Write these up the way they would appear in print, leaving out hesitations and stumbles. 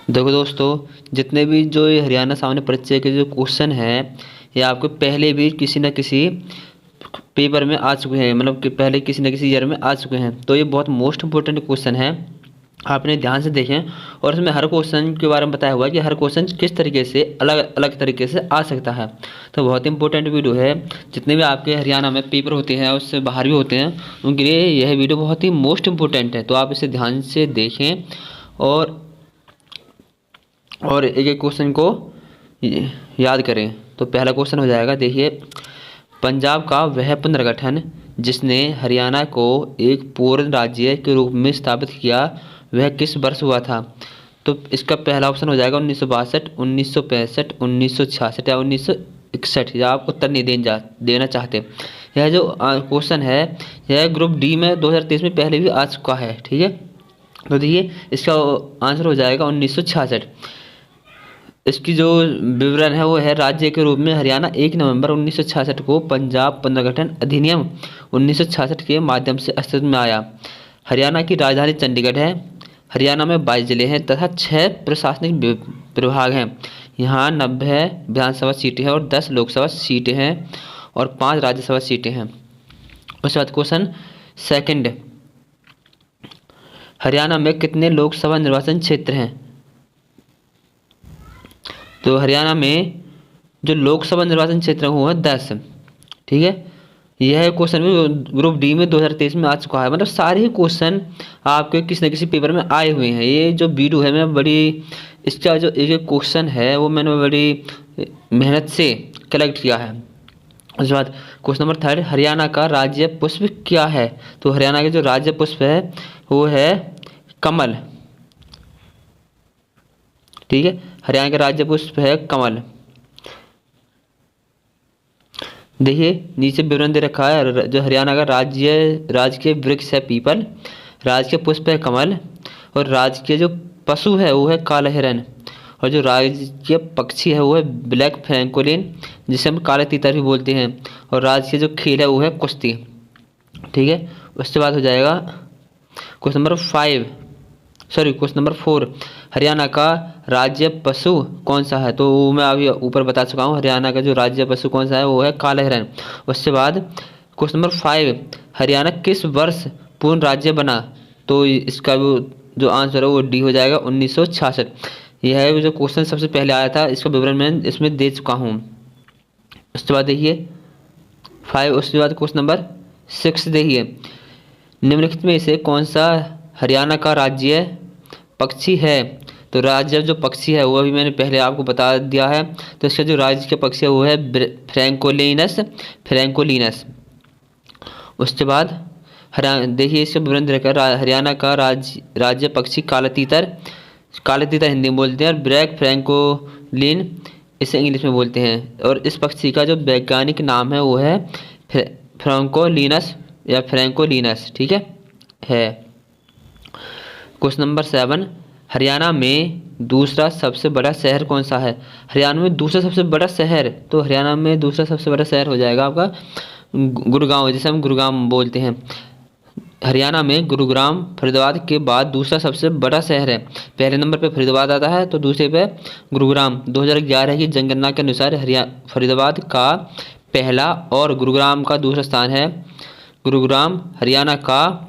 देखो दोस्तों, जितने भी जो ये हरियाणा सामान्य परीक्षा के जो क्वेश्चन हैं, ये आपको पहले भी किसी न किसी पेपर में आ चुके हैं, मतलब कि पहले किसी न किसी ईयर में आ चुके हैं। तो ये बहुत मोस्ट इंपॉर्टेंट क्वेश्चन है, आपने ध्यान से देखें। और इसमें हर क्वेश्चन के बारे में बताया हुआ है कि हर क्वेश्चन किस तरीके से अलग अलग तरीके से आ सकता है। तो बहुत इंपॉर्टेंट वीडियो है। जितने भी आपके हरियाणा में पेपर होते हैं, उससे बाहर भी होते हैं, उनके लिए यह वीडियो बहुत ही मोस्ट इंपॉर्टेंट है। तो आप इसे ध्यान से देखें और एक एक क्वेश्चन को याद करें। तो पहला क्वेश्चन हो जाएगा, देखिए, पंजाब का वह पुनर्गठन जिसने हरियाणा को एक पूर्ण राज्य के रूप में स्थापित किया, वह किस वर्ष हुआ था? तो इसका पहला ऑप्शन हो जाएगा 1962, 1965, 1966 या 1961, या आप उत्तर नहीं देना चाहते। यह जो क्वेश्चन है, यह ग्रुप डी में 2023 में पहले भी आ चुका है, ठीक है। तो देखिए, इसका आंसर हो जाएगा 1966। इसकी जो विवरण है वो है, राज्य के रूप में हरियाणा 1 नवंबर 1966 को पंजाब पुनर्गठन अधिनियम 1966 के माध्यम से अस्तित्व में आया। हरियाणा की राजधानी चंडीगढ़ है। हरियाणा में 22 जिले हैं तथा 6 प्रशासनिक विभाग हैं। यहाँ 90 विधानसभा सीटें हैं और 10 लोकसभा सीटें हैं और 5 राज्यसभा सीटें हैं। उसके बाद क्वेश्चन सेकंड, हरियाणा में कितने लोकसभा निर्वाचन क्षेत्र हैं? तो हरियाणा में जो लोकसभा निर्वाचन क्षेत्र है वो है 10, ठीक है। यह क्वेश्चन भी ग्रुप डी में 2023 में आ चुका है। मतलब सारे ही क्वेश्चन आपके किसी न किसी पेपर में आए हुए हैं। ये जो वीडियो है, मैं बड़ी इसका जो एक एक क्वेश्चन है वो मैंने बड़ी मेहनत से कलेक्ट किया है। उसके बाद क्वेश्चन नंबर थर्ड, हरियाणा का राज्य पुष्प क्या है? तो हरियाणा के जो राज्य पुष्प है वो है कमल, ठीक है। हरियाणा का राज्य पुष्प है कमल। देखिए, नीचे विवरण दे रखा है, जो हरियाणा का राजकीय वृक्ष है पीपल, राजकीय पुष्प है कमल, और राजकीय जो पशु है वो है काला हिरन, और जो राजकीय पक्षी है वो है ब्लैक फ्रैंकोलिन, जिसे हम काले तीतर भी बोलते हैं, और राजकीय जो खेल है वो है कुश्ती, ठीक है। उसके बाद हो जाएगा क्वेश्चन नंबर 4, हरियाणा का राज्य पशु कौन सा है? तो मैं अभी ऊपर बता चुका हूँ, हरियाणा का जो राज्य पशु कौन सा है वो है काला हिरन। उसके बाद क्वेश्चन नंबर 5, हरियाणा किस वर्ष पूर्ण राज्य बना? तो इसका जो आंसर है वो डी हो जाएगा 1966। यह जो क्वेश्चन सबसे पहले आया था, इसका विवरण मैं इसमें दे चुका हूँ। उसके बाद देखिए 5, उसके बाद क्वेश्चन नंबर 6 देखिए, निम्नलिखित में से कौन सा हरियाणा का राज्य पक्षी है? तो राज्य जो पक्षी है वो अभी मैंने पहले आपको बता दिया है। तो इसका जो राज्य के पक्षी है वो है फ्रैंकोलिनस। उसके बाद देखिए, इसका विवरण देखकर हरियाणा का राज्य पक्षी काला तीतर हिंदी में बोलते हैं, और ब्लैक फ्रैंकोलिन इसे इंग्लिश में बोलते हैं। और इस पक्षी का जो वैज्ञानिक नाम है वो है फ्रैंकोलिनस या फ्रैंकोलिनस, ठीक है। क्वेश्चन नंबर 7, हरियाणा में दूसरा सबसे बड़ा शहर कौन सा है? हरियाणा में दूसरा सबसे बड़ा शहर, तो हरियाणा में दूसरा सबसे बड़ा शहर हो जाएगा आपका गुड़गांव, जिसे हम गुरुग्राम बोलते हैं। हरियाणा में गुरुग्राम फरीदाबाद के बाद दूसरा सबसे बड़ा शहर है। पहले नंबर पे फरीदाबाद आता है, तो दूसरे पे गुरुग्राम। 2011 की जनगणना के अनुसार फरीदाबाद का पहला और गुरुग्राम का दूसरा स्थान है। गुरुग्राम हरियाणा का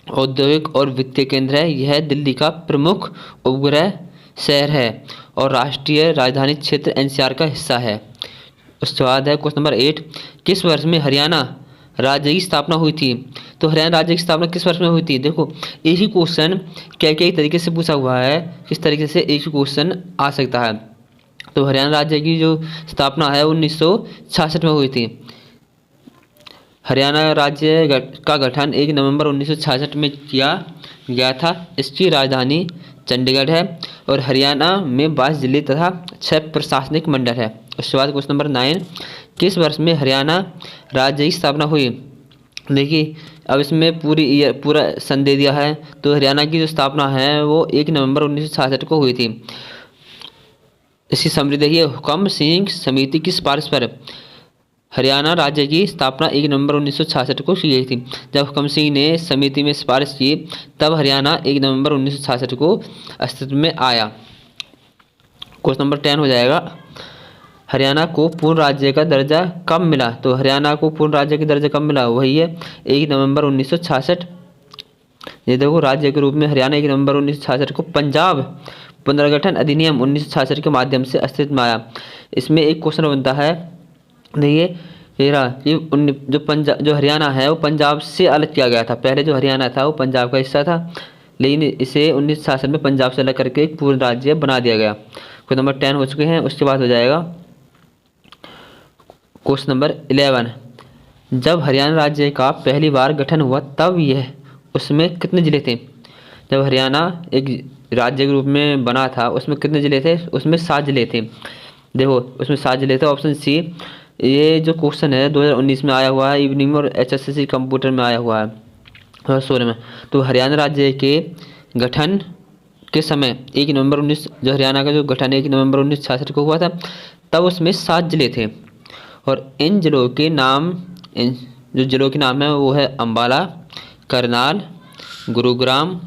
औद्योगिक और वित्तीय केंद्र है। यह दिल्ली का प्रमुख उपग्रह शहर है और राष्ट्रीय राजधानी क्षेत्र एनसीआर का हिस्सा है। उसके बाद है क्वेश्चन नंबर 8, किस वर्ष में हरियाणा राज्य की स्थापना हुई थी? तो हरियाणा राज्य की स्थापना किस वर्ष में हुई थी? देखो, एक ही क्वेश्चन कई तरीके से पूछा हुआ है, किस तरीके से एक ही क्वेश्चन आ सकता है। तो हरियाणा राज्य की जो स्थापना है 1966 में हुई थी। हरियाणा राज्य का गठन 1 नवंबर 1966 में किया गया था। इसकी राजधानी चंडीगढ़ है और हरियाणा में 22 जिले तथा 6 प्रशासनिक मंडल है। उसके बाद क्वेश्चन नंबर 9, किस वर्ष में हरियाणा राज्य की स्थापना हुई? देखिए, अब इसमें पूरा सन दे दिया है। तो हरियाणा की जो स्थापना है वो 1 नवंबर 1966 को हुई थी। इसकी समरी देखिए, हुकम सिंह समिति की सिफारिश पर हरियाणा राज्य की स्थापना 1 नवंबर 1966 को की गई थी। जब हुकम सिंह ने समिति में सिफारिश की, तब हरियाणा 1 नवंबर 1966 को अस्तित्व में आया। क्वेश्चन नंबर 10 हो जाएगा, हरियाणा को पूर्ण राज्य का दर्जा कब मिला? तो हरियाणा को पूर्ण राज्य का दर्जा कब मिला? वही है 1 नवंबर 1966। ये देखो, राज्य के रूप में हरियाणा 1 नवंबर 1966 को पंजाब पुनर्गठन अधिनियम 1966 के माध्यम से अस्तित्व में आया। इसमें एक क्वेश्चन बनता है, देखिए जो पंजाब, जो हरियाणा है वो पंजाब से अलग किया गया था। पहले जो हरियाणा था वो पंजाब का हिस्सा था, लेकिन इसे 1966 में पंजाब से अलग करके एक पूर्ण राज्य बना दिया गया। क्वेश्चन नंबर 10 हो चुके हैं। उसके बाद हो जाएगा क्वेश्चन नंबर 11, जब हरियाणा राज्य का पहली बार गठन हुआ तब यह उसमें कितने जिले थे? जब हरियाणा एक राज्य के रूप में बना था उसमें कितने जिले थे? उसमें 7 जिले थे। देखो, उसमें 7 जिले थे। ऑप्शन सी, ये जो क्वेश्चन है 2019 में आया हुआ है, इवनिंग में और HSCC कंप्यूटर में आया हुआ है 2016 में। तो हरियाणा राज्य के गठन के समय 1 नवंबर 19, जो हरियाणा का जो गठन 1 नवंबर 1966 को हुआ था, तब उसमें 7 जिले थे। और इन जिलों के नाम, जो जिलों के नाम है वो है अम्बाला, करनाल, गुरुग्राम,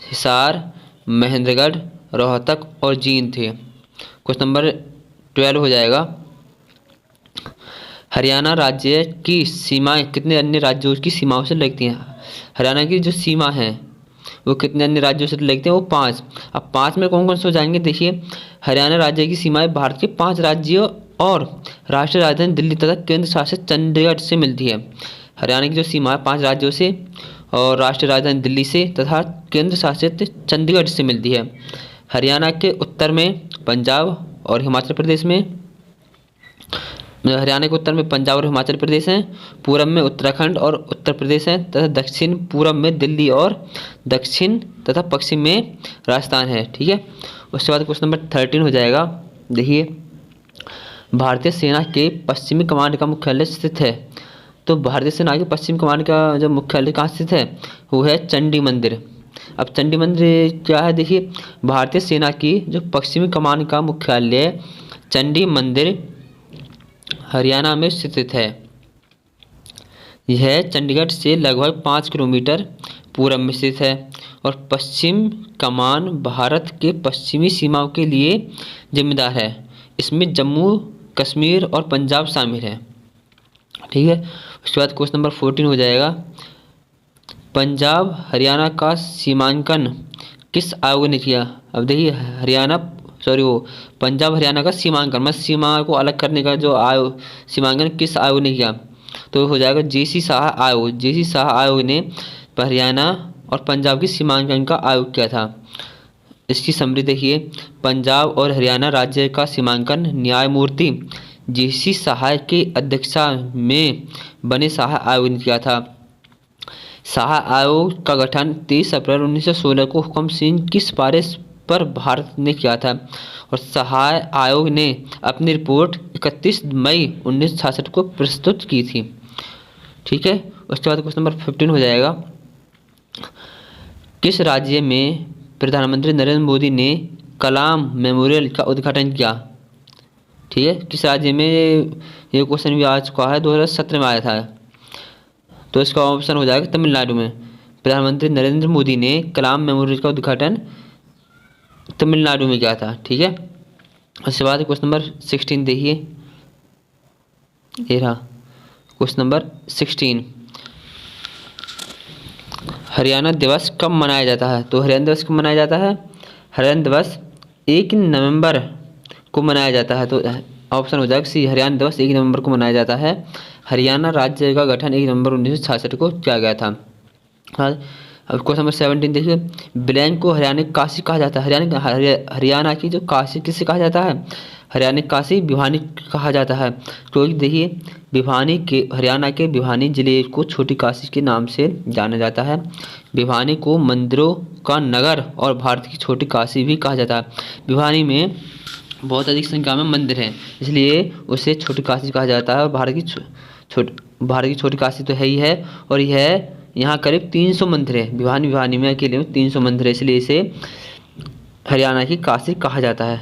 हिसार, महेंद्रगढ़, रोहतक और जींद थे। क्वेश्चन नंबर 12 हो जाएगा, हरियाणा राज्य की सीमाएं कितने अन्य राज्यों की सीमाओं से लगती हैं? हरियाणा की जो सीमा है वो कितने अन्य राज्यों से लगते हैं? वो 5। अब 5 में कौन कौन से हो जाएंगे? देखिए, हरियाणा राज्य की सीमाएं भारत के 5 राज्यों और राष्ट्रीय राजधानी दिल्ली तथा केंद्र शासित चंडीगढ़ से मिलती है। हरियाणा की जो सीमा है 5 राज्यों से और राष्ट्रीय राजधानी दिल्ली से तथा केंद्र शासित चंडीगढ़ से मिलती है। हरियाणा के उत्तर में पंजाब और हिमाचल प्रदेश में, हरियाणा के उत्तर में पंजाब और हिमाचल प्रदेश हैं, पूरब में उत्तराखंड और उत्तर प्रदेश हैं तथा दक्षिण पूरब में दिल्ली और दक्षिण तथा पश्चिम में राजस्थान है। ठीक है। उसके बाद क्वेश्चन नंबर 13 हो जाएगा। देखिए, भारतीय सेना के पश्चिमी कमांड का मुख्यालय स्थित है। तो भारतीय सेना के पश्चिम कमांड का जो मुख्यालय कहाँ स्थित है वो है चंडी मंदिर। अब चंडी मंदिर क्या है? देखिए, भारतीय सेना की जो पश्चिमी कमान का मुख्यालय चंडी मंदिर हरियाणा में स्थित है। यह चंडीगढ़ से लगभग 5 किलोमीटर पूरब में स्थित है और पश्चिम कमान भारत के पश्चिमी सीमाओं के लिए जिम्मेदार है। इसमें जम्मू कश्मीर और पंजाब शामिल है। ठीक है। उसके बाद क्वेश्चन नंबर 14 हो जाएगा। पंजाब हरियाणा का सीमांकन किस आयोग ने किया? अब देखिए, पंजाब हरियाणा का सीमांकन, मतलब सीमा को अलग करने का जो आयोग, सीमांकन किस आयोग ने किया? तो हो जाएगा JC शाह आयोग। JC शाह आयोग ने हरियाणा और पंजाब की सीमांकन का आयोग किया था। इसकी समरी देखिए, पंजाब और हरियाणा राज्य का सीमांकन न्यायमूर्ति JC शाह की अध्यक्षता में बने शाह आयोग ने किया था। शाह आयोग का गठन 23 अप्रैल 1916 को हुकम सिंह की सिफारिश पर भारत ने किया था और शाह आयोग ने अपनी रिपोर्ट 31 मई 1966 को प्रस्तुत की थी। ठीक है। उसके बाद क्वेश्चन नंबर 15 हो जाएगा। किस राज्य में प्रधानमंत्री नरेंद्र मोदी ने कलाम मेमोरियल का उद्घाटन किया? ठीक है। किस राज्य में? ये क्वेश्चन भी आ चुका है, 2017 में आया था। तो इसका ऑप्शन हो जाएगा तमिलनाडु में। प्रधानमंत्री नरेंद्र मोदी ने कलाम मेमोरियल का उद्घाटन तमिलनाडु में किया था। ठीक है। उसके बाद क्वेश्चन नंबर 16 देखिए, ये रहा क्वेश्चन नंबर 16। हरियाणा दिवस कब मनाया जाता है? तो हरियाणा दिवस कब मनाया जाता है? हरियाणा दिवस 1 नवंबर को मनाया जाता है। तो ऑप्शन हो जाएगा सी, हरियाणा दिवस 1 नवंबर को मनाया जाता है। हरियाणा राज्य का गठन 1 नवंबर 1966 को किया गया था। हाँ। अब क्वेश्चन नंबर 17 देखिए, ब्लैंक को हरियाणा की काशी कहा जाता है। हरियाणा की जो काशी किसे कहा जाता है? हरियाणा की काशी भिवानी कहा जाता है। क्योंकि देखिए, भिवानी के, हरियाणा के भिवानी जिले को छोटी काशी के नाम से जाना जाता है। भिवानी को मंदिरों का नगर और भारत की छोटी काशी भी कहा जाता है। भिवानी में बहुत अधिक संख्या में मंदिर हैं, इसलिए उसे छोटी काशी कहा जाता है। और भारत की छोटी काशी तो है ही है, और यह यहाँ करीब 300 मंदिर है। भिवानी में अकेले में 300 मंदिर है, इसलिए इसे हरियाणा की काशी कहा जाता है।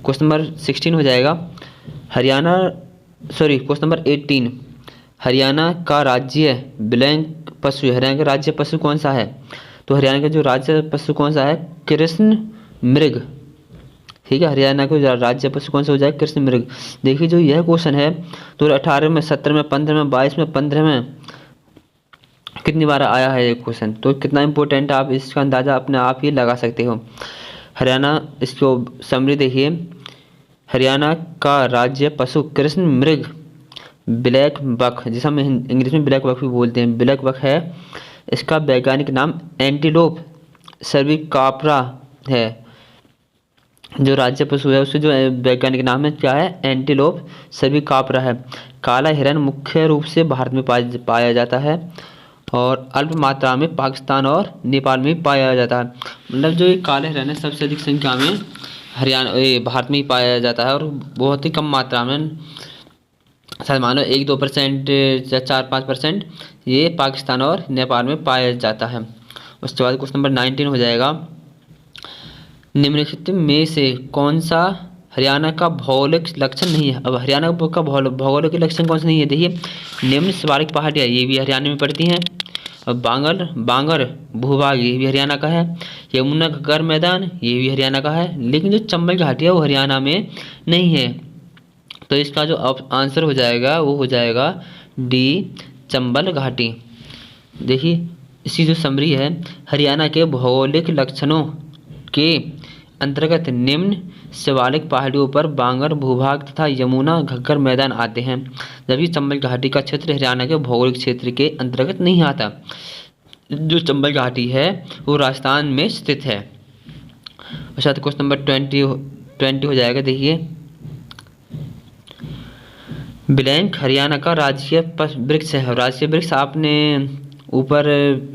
क्वेश्चन नंबर 16 हो जाएगा। क्वेश्चन नंबर 18, हरियाणा का राज्य ब्लैंक पशु, हरियाणा का राज्य पशु कौन सा है? तो हरियाणा का जो राज्य पशु कौन सा है? कृष्ण मृग। ठीक है, हरियाणा को राज्य पशु कौन सा हो जाएगा? कृष्ण मृग। देखिए जो यह क्वेश्चन है 2018 में, 17 में, 15 में, 22 में, 15 में कितनी बार आया है ये क्वेश्चन, तो कितना इंपॉर्टेंट आप इसका अंदाज़ा अपने आप ही लगा सकते हो। हरियाणा, इसको समरी देखिए, हरियाणा का राज्य पशु कृष्ण मृग ब्लैक बक, जिसे हम इंग्लिश में ब्लैक बक भी बोलते हैं, ब्लैक बक है। इसका वैज्ञानिक नाम एंटीलोप सर्विकापरा है। जो राज्य पशु है उसके जो वैज्ञानिक नाम है क्या है? एंटीलोप सर्विकापरा है। काला हिरन मुख्य रूप से भारत में पाया जाता है और अल्प मात्रा में पाकिस्तान और नेपाल में भी पाया जाता है। मतलब जो ये काला हिरन है सबसे अधिक संख्या में भारत में ही पाया जाता है और बहुत ही कम मात्रा में, शायद मानो 1-2% या 4-5% ये पाकिस्तान और नेपाल में पाया जाता है। उसके बाद क्वेश्चन नंबर 19 हो जाएगा, निम्नलिखित में से कौन सा हरियाणा का भौगोलिक लक्षण नहीं है? अब हरियाणा का भौगोलिक लक्षण कौन सा नहीं है? देखिए, निम्न शिवालिक पहाड़ियाँ ये भी हरियाणा में पड़ती हैं। अब बांगर भूभाग ये भी हरियाणा का है। यमुना घग्गर मैदान ये भी हरियाणा का है, लेकिन जो चंबल घाटी है वो हरियाणा में नहीं है। तो इसका जो आंसर हो जाएगा वो हो जाएगा डी, चंबल घाटी। देखिए इसकी जो समरी है, हरियाणा के भौगोलिक लक्षणों के अंतर्गत निम्न शिवालिक पहाड़ियों पर बांगर भूभाग तथा यमुना घग्गर मैदान आते हैं, जबकि चंबल घाटी का क्षेत्र हरियाणा के भौगोलिक क्षेत्र के अंतर्गत नहीं आता। जो चंबल घाटी है वो राजस्थान में स्थित है। अच्छा, तो क्वेश्चन नंबर 20 हो जाएगा। देखिए, ब्लैंक हरियाणा का राजकीय वृक्ष है। राजकीय वृक्ष आपने ऊपर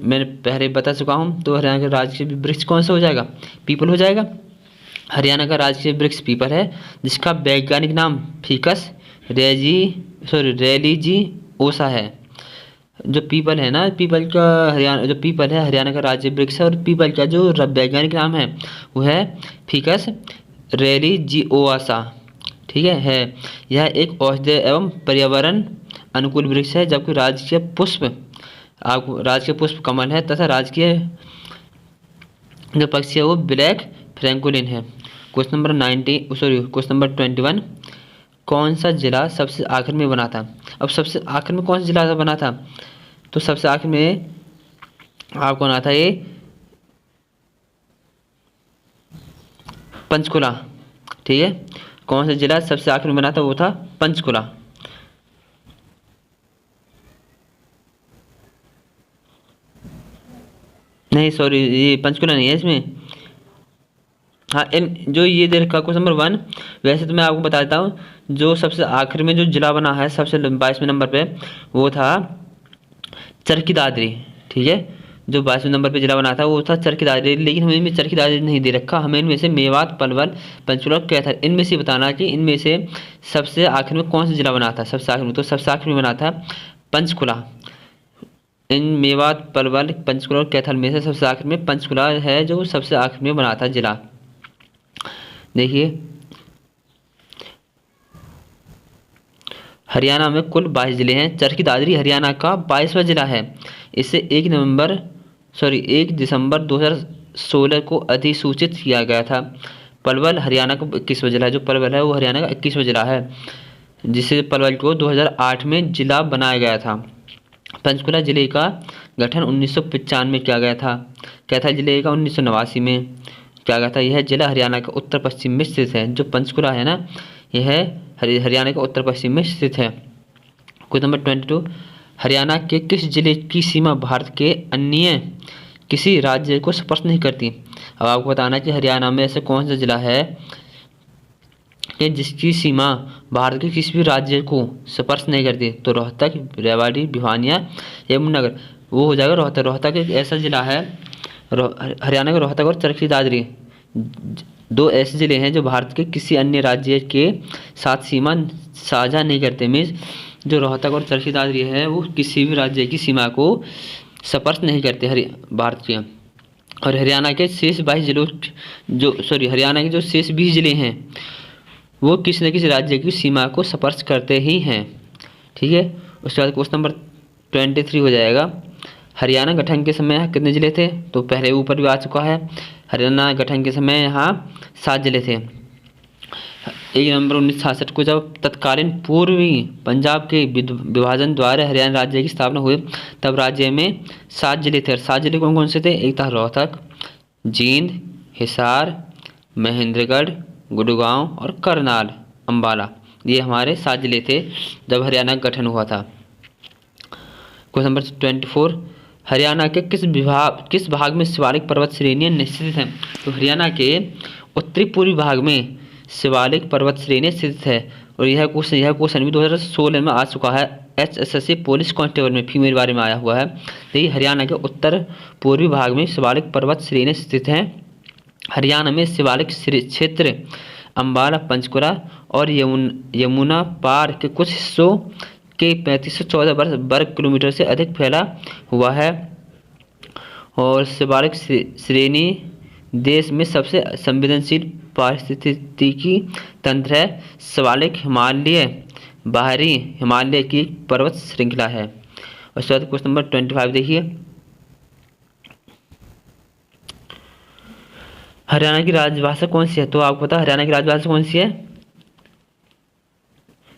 मैंने पहले बता चुका हूँ, तो हरियाणा का राजकीय वृक्ष कौन सा हो जाएगा? पीपल हो जाएगा। हरियाणा का राजकीय वृक्ष पीपल है, जिसका वैज्ञानिक नाम फिकस रेलिजिओसा है। जो पीपल है ना, पीपल का हरियाणा का राज्य वृक्ष है, और पीपल का जो वैज्ञानिक नाम है वो है फिकस रेलिजिओसा। ठीक है। यह एक औषधीय एवं पर्यावरण अनुकूल वृक्ष है, जबकि राजकीय पुष्प कमल है तथा राजकीय जो पक्षी है वो ब्लैक फ्रैंकोलिन है। क्वेश्चन नंबर 21, कौन सा जिला सबसे आखिर में बना था? अब सबसे आखिर में कौन सा जिला बना था? तो सबसे आखिर में आपको बना था ये पंचकुला। ठीक है, कौन सा जिला सबसे आखिर में बना था? वो था पंचकुला। नहीं सॉरी, ये पंचकुला नहीं है इसमें। हाँ, इन जो ये दे रखा क्वेश्चन नंबर 1, वैसे तो मैं आपको बता देता हूँ, जो सबसे आखिर में जो जिला बना है सबसे 22वें नंबर पे, वो था चरखी दादरी। ठीक है, जो 22वें नंबर पे जिला बना था वो था चरखी दादरी, लेकिन हमें इनमें चरखी दादरी नहीं दे रखा। हमें इनमें से मेवात, पलवल, पंचकुला, कैथल, इनमें से बताना कि इनमें से सबसे आखिर में कौन सा जिला बना था सबसे आखिर में। तो सबसे आखिर में बना था पंचकुला। इन मेवात, पलवल, पंचकुला और कैथल में से सबसे आखिर में पंचकुला है जो सबसे आखिर में बना था जिला। देखिए, हरियाणा में कुल 22 जिले हैं। चरखी दादरी हरियाणा का 22वां जिला है। इसे 1 दिसंबर 2016 को अधिसूचित किया गया था। पलवल हरियाणा का 21वां जिला है। जो पलवल है वो हरियाणा का 21वां जिला है, जिसे पलवल को 2008 में जिला बनाया गया था। पंचकुला जिले का गठन 1995 में किया गया था। कैथल जिले का 1989 में किया गया था। यह जिला हरियाणा का उत्तर पश्चिम में स्थित है। जो पंचकुला है ना, यह हरियाणा के उत्तर पश्चिम में स्थित है। क्वेश्चन नंबर 22, हरियाणा के किस जिले की सीमा भारत के अन्य किसी राज्य को स्पर्श नहीं करती? अब आपको बताना कि हरियाणा में ऐसे कौन सा जिला है कि जिसकी सीमा भारत के किसी भी राज्य को स्पर्श नहीं करती? तो रोहतक, रेवाड़ी, भिवानिया, यमुनानगर, वो हो जाएगा रोहतक। रोहतक एक ऐसा जिला है, हरियाणा के रोहतक और चरखी दादरी 2 ऐसे जिले हैं जो भारत के किसी अन्य राज्य के साथ सीमा साझा नहीं करते। मीन्स जो रोहतक और चरखी दादरी है वो किसी भी राज्य की सीमा को स्पर्श नहीं करते भारत के। और हरियाणा के शेष 22 जिलों हरियाणा के जो शेष 20 जिले हैं वो किसी न किसी राज्य की सीमा को स्पर्श करते ही हैं। ठीक है, उसके बाद क्वेश्चन नंबर 23 हो जाएगा। हरियाणा गठन के समय कितने जिले थे? तो पहले ऊपर भी आ चुका है। हरियाणा गठन के समय यहाँ 7 जिले थे। 1 नवंबर 1966 को जब तत्कालीन पूर्वी पंजाब के विभाजन द्वारा हरियाणा राज्य की स्थापना हुई, तब राज्य में 7 जिले थे। और 7 जिले कौन कौन से थे? एक था रोहतक, जींद, हिसार, महेंद्रगढ़, गुड़गांव और करनाल, अंबाला। ये हमारे 7 जिले थे जब हरियाणा का गठन हुआ था। क्वेश्चन नंबर 24, हरियाणा के किस भाग में शिवालिक पर्वत श्रेणियां स्थित हैं? तो हरियाणा के उत्तरी पूर्वी भाग में शिवालिक पर्वत श्रेणी स्थित है। और यह क्वेश्चन भी 2016 में आ चुका है, HSSC पुलिस कांस्टेबल में फीमेल बारे में आया हुआ है। देखिए, हरियाणा के उत्तर पूर्वी भाग में शिवालिक पर्वत श्रेणी स्थित हैं। हरियाणा में शिवालिक क्षेत्र अंबाला, पंचकुला और यमुना पार के कुछ हिस्सों के 3514 वर्ग किलोमीटर से अधिक फैला हुआ है। और शिवालिक श्रेणी देश में सबसे संवेदनशील पारिस्थितिकी तंत्र है। शिवालिक हिमालय बाहरी हिमालय की पर्वत श्रृंखला है। और उसके बाद क्वेश्चन नंबर 25 देखिए, हरियाणा की राजभाषा कौन सी है? तो आपको पता है हरियाणा की राजभाषा कौन सी है?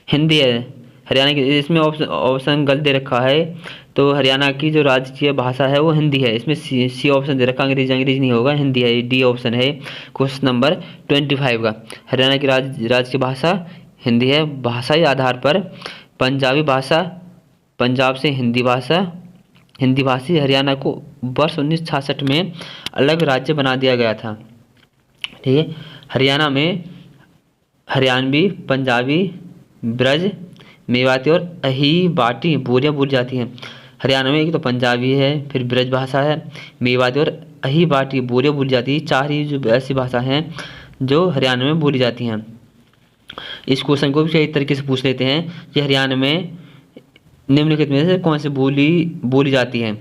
हिंदी है। हरियाणा की, इसमें ऑप्शन गलत दे रखा है, तो हरियाणा की जो राजकीय भाषा है वो हिंदी है। इसमें सी ऑप्शन दे रखा, अंग्रेजी नहीं होगा, हिंदी है, डी ऑप्शन है क्वेश्चन नंबर 25 का। हरियाणा की राजकीय भाषा हिंदी है। भाषाई आधार पर पंजाबी भाषा, पंजाब से हिंदी भाषी हरियाणा को वर्ष 1966 में अलग राज्य बना दिया गया था। ठीक है, हरियाणा में हरियाणवी, पंजाबी, ब्रज, मेवाती और अहीबाटी बोलियाँ बोली जाती हैं। हरियाणा में एक तो पंजाबी है, फिर ब्रज भाषा है, मेवाती और अहीबाटी बोलियाँ बोली जाती है। 4 ही जो ऐसी भाषा हैं जो हरियाणा में बोली जाती हैं। इस क्वेश्चन को भी कई तरीके से पूछ लेते हैं कि हरियाणा में निम्नलिखित में से कौन सी बोली जाती है।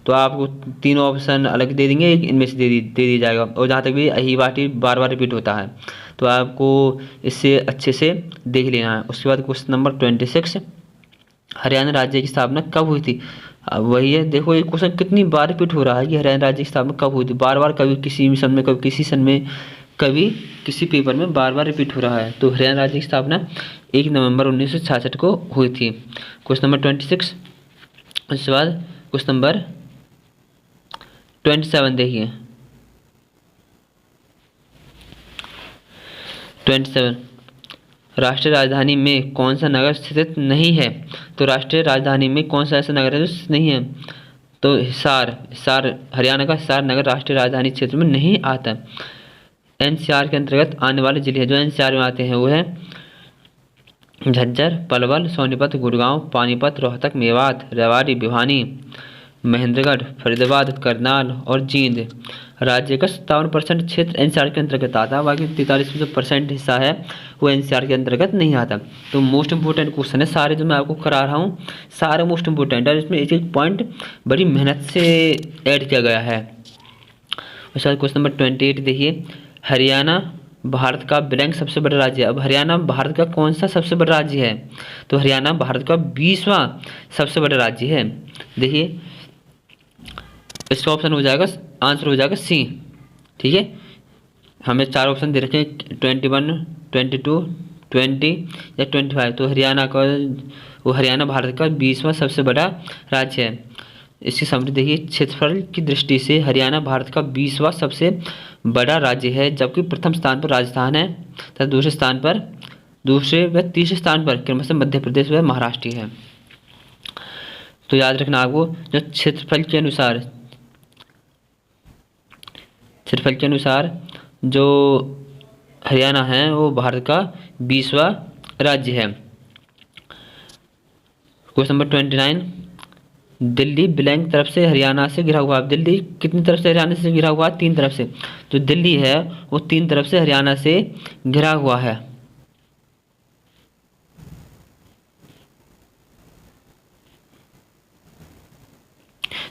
तो आपको 3 ऑप्शन अलग दे देंगे, एक इनमें से दे दिया जाएगा। और जहाँ तक भी अहीबाटी बार बार रिपीट होता है, तो आपको इससे अच्छे से देख लेना है। उसके बाद क्वेश्चन नंबर 26, हरियाणा राज्य की स्थापना कब हुई थी? अब वही है, देखो ये क्वेश्चन कितनी बार रिपीट हो रहा है कि हरियाणा राज्य की स्थापना कब हुई थी। बार बार, कभी किसी मिशन में, कभी किसी सन में, कभी किसी पेपर में बार बार रिपीट हो रहा है। तो हरियाणा राज्य की स्थापना 1 नवंबर 1966 को हुई थी। Question number 26। उसके बाद क्वेश्चन नंबर 27 देखिए, 27, राष्ट्रीय राजधानी में कौन सा नगर स्थित नहीं है? तो राष्ट्रीय राजधानी में कौन सा ऐसा नगर है जो नहीं है? तो हिसार हरियाणा का हिसार नगर राष्ट्रीय राजधानी क्षेत्र में नहीं आता। NCR के अंतर्गत आने वाले जिले जो NCR में आते हैं वो है झज्जर, पलवल, सोनीपत, गुड़गांव, पानीपत, रोहतक, मेवात, रेवाड़ी, भिवानी, महेंद्रगढ़, फरीदाबाद, करनाल और जींद। राज्य का 57% क्षेत्र NCR के अंतर्गत आता है, बाकी 43% हिस्सा है वो NCR के अंतर्गत नहीं आता। तो मोस्ट इंपोर्टेंट क्वेश्चन है सारे जो मैं आपको करा रहा हूँ, सारे मोस्ट इंपोर्टेंट है। इसमें एक एक पॉइंट बड़ी मेहनत से ऐड किया गया है। उसके बाद क्वेश्चन नंबर 28 देखिए, हरियाणा भारत का ब्लैंक सबसे बड़ा राज्य है। अब हरियाणा भारत का कौन सा सबसे बड़ा राज्य है? तो हरियाणा भारत का 20वां सबसे बड़ा राज्य है। देखिए, इसका ऑप्शन हो जाएगा, आंसर हो जाएगा सी। ठीक है, हमें 4 ऑप्शन दे रखे हैं, 21, 22, 20 या 25। तो हरियाणा भारत का 20वां सबसे बड़ा राज्य है। इसकी समरी देखिए, क्षेत्रफल की दृष्टि से हरियाणा भारत का 20वां सबसे बड़ा राज्य है, जबकि प्रथम स्थान पर राजस्थान है तथा दूसरे व तीसरे स्थान पर क्रमशः मध्य प्रदेश व महाराष्ट्र है। तो याद रखना आपको, जो क्षेत्रफल के अनुसार जो हरियाणा है वो भारत का 20वां राज्य है। क्वेश्चन नंबर 29, दिल्ली ब्लैंक तरफ से हरियाणा से घिरा हुआ। दिल्ली कितनी तरफ से हरियाणा से घिरा हुआ? 3 तरफ से। जो दिल्ली है वो 3 तरफ से हरियाणा से घिरा हुआ है।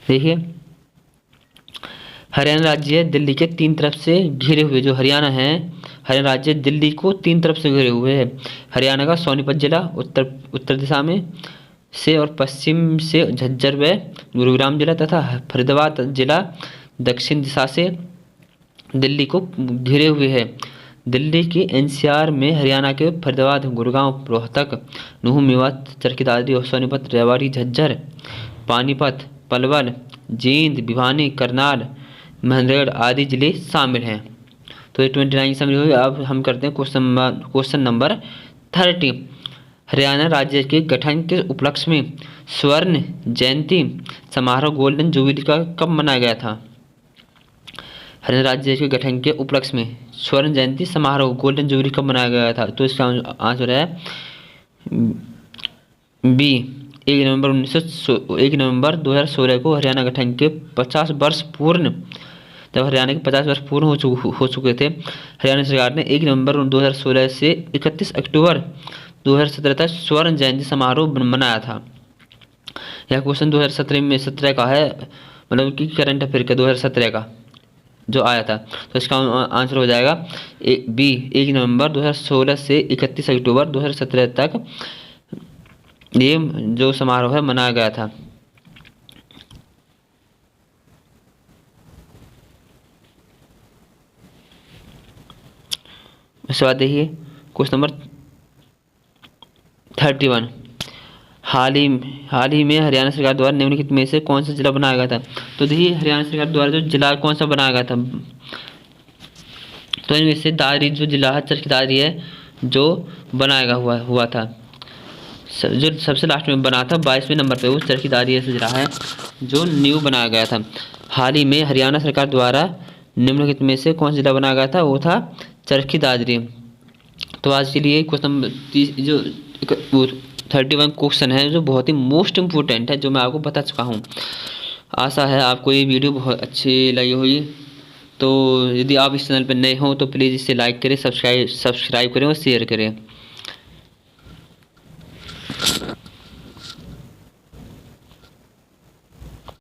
देखिए, हरियाणा राज्य दिल्ली के 3 तरफ से घिरे हुए, जो हरियाणा है, हरियाणा राज्य दिल्ली को 3 तरफ से घिरे हुए है। हरियाणा का सोनीपत जिला उत्तर दिशा में से और पश्चिम से झज्जर व गुरुग्राम जिला तथा फरीदाबाद जिला दक्षिण दिशा से दिल्ली को घिरे हुए है। दिल्ली के एनसीआर में, हरियाणा के फरीदाबाद, गुड़गांव, रोहतक, नूंह, मेवात, चरखी दादरी, सोनीपत, रेवाड़ी, झज्जर, पानीपत, पलवल, जींद, भिवानी, करनाल, महेंद्रगढ़ आदि जिले शामिल हैं। तो ये 29 समरी हुई। अब हम करते हैं क्वेश्चन नंबर 30। हरियाणा राज्य के गठन के उपलक्ष्य में स्वर्ण जयंती समारोह गोल्डन जुबली का कब मनाया गया था? हरियाणा राज्य के गठन के उपलक्ष्य में स्वर्ण जयंती समारोह गोल्डन जुबली कब मनाया गया था? तो इसका आंसर है बी, 1 नवंबर 2016 को हरियाणा गठन के 50 वर्ष पूर्ण, जब हरियाणा के 50 वर्ष पूर्ण हो चुके थे, हरियाणा सरकार ने 1 नवंबर 2016 से 31 अक्टूबर 2017 तक स्वर्ण जयंती समारोह मनाया था। यह क्वेश्चन 2017 का है, मतलब कि करंट अफेयर का 2017 का जो आया था। तो इसका आंसर हो जाएगा बी, 1 नवंबर 2016 से 31 अक्टूबर 2017 तक ये जो समारोह है मनाया गया था। उसके बाद देखिए क्वेश्चन नंबर 31। हाल ही में हरियाणा सरकार द्वारा निम्नलिखित में से कौन सा जिला बनाया गया था? तो देखिए हरियाणा सरकार द्वारा जो जिला कौन सा बनाया गया था, तो इनमें से दादरी जो जिला है, चरखी दादरी है जो बनाया हुआ था, जो सबसे लास्ट में बना था 22वें नंबर पे, वो चरखी दादरी ऐसा जिला है जो न्यू बनाया गया था। हाल ही में हरियाणा सरकार द्वारा निम्नलिखित में से कौन सा जिला बनाया गया था? वो था चरखी दादरी। तो आज के लिए क्वेश्चन जो 31 क्वेश्चन है जो बहुत ही मोस्ट इम्पोर्टेंट है, जो मैं आपको बता चुका हूँ। आशा है आपको ये वीडियो बहुत अच्छी लगी हुई। तो यदि आप इस चैनल पर नए हों तो प्लीज़ इसे लाइक करें, सब्सक्राइब करें और शेयर करें।